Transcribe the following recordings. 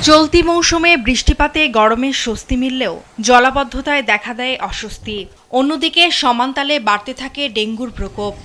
চলতি মৌসুমে বৃষ্টিপাতে গরমের স্বস্তি মিললেও জলাবদ্ধতায় দেখা দেয় অস্বস্তি। অন্যদিকে সমান্তালে বাড়তে থাকে ডেঙ্গুর প্রকোপ।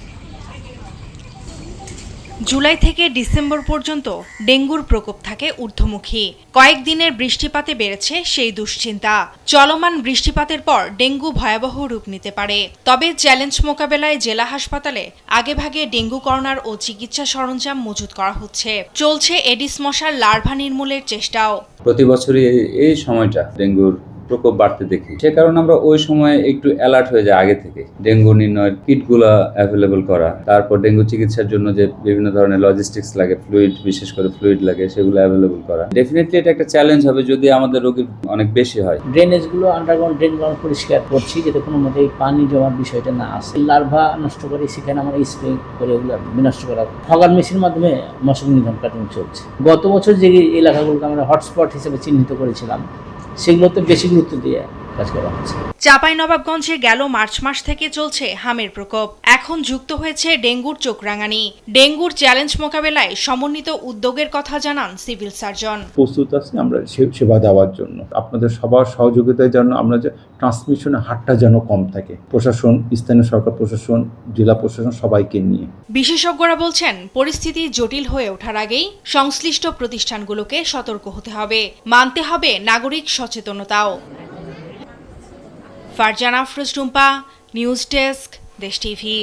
জুলাই থেকে ডিসেম্বর পর্যন্ত ডেঙ্গুর প্রকোপ থাকে ঊর্ধ্বমুখী। কয়েকদিনের বৃষ্টিপাতে বেড়েছে সেই দুশ্চিন্তা। চলমান বৃষ্টিপাতের পর ডেঙ্গু ভয়াবহ রূপ নিতে পারে। তবে চ্যালেঞ্জ মোকাবেলায় জেলা হাসপাতালে আগেভাগে ডেঙ্গু কর্নার ও চিকিৎসা সরঞ্জাম মজুত করা হচ্ছে। চলছে এডিস মশার লার্ভা নির্মূলের চেষ্টাও। প্রতি বছরই এই সময়টা ডেঙ্গুর প্রকোপ বাড়তে দেখি, সে কারণে আমরা ওই সময় একটু অ্যালার্ট হয়ে যায় আগে থেকে। ডেঙ্গু নির্ণয়ের কিটগুলো অ্যাভেলেবল করা, তারপর ডেঙ্গু চিকিৎসার জন্য যে বিভিন্ন ধরনের লজিস্টিক্স লাগে, ফ্লুইড, বিশেষ করে ফ্লুইড লাগে, সেগুলো অ্যাভেলেবল করা। ডেফিনেটলি এটা একটা চ্যালেঞ্জ হবে যদি আমাদের রোগী অনেক বেশি হয়। ড্রেনেজগুলো আন্ডারগ্রাউন্ড ড্রেনগুলো পরিষ্কার করছি যাতে কোনো মতেই পানি জমার বিষয়টা না আসে। লার্ভা নষ্ট করে সেখানে আমরা স্প্রে করে ওগুলো বিনষ্ট করা, ফগার মেশিনের মাধ্যমে মশা নিধন কাটানো চলছে। গত বছর যে এলাকাগুলোকে আমরা হটস্পট হিসেবে চিহ্নিত করেছিলাম সেগুলোতে বেশি গুরুত্ব দিয়ে কাজ করা হচ্ছে। চাঁপাইনবাবগঞ্জে গেল মার্চ মাস থেকে চলছে হামের প্রকোপ। এখন যুক্ত হয়েছে ডেঙ্গুর চোখরাঙানি। ডেঙ্গুর চ্যালেঞ্জ মোকাবেলায় সমন্বিত উদ্যোগের কথা জানান সিভিল সার্জন। প্রস্তুত আছি আমরা সেবা দেওয়ার জন্য। আপনাদের সবার সহযোগিতায় যেন আমরা যে ট্রান্সমিশনের হারটা যেন কম থাকে। প্রশাসন, স্থানীয় সরকার প্রশাসন, জেলা প্রশাসন সবাইকে নিয়ে। বিশেষজ্ঞরা বলছেন, পরিস্থিতি জটিল হয়ে ওঠার আগেই সংশ্লিষ্ট প্রতিষ্ঠানগুলোকে সতর্ক হতে হবে, মানতে হবে নাগরিক সচেতনতাও। ফারজানা আফরোজ টুম্পা, নিউজ ডেস্ক, দেশ টিভি।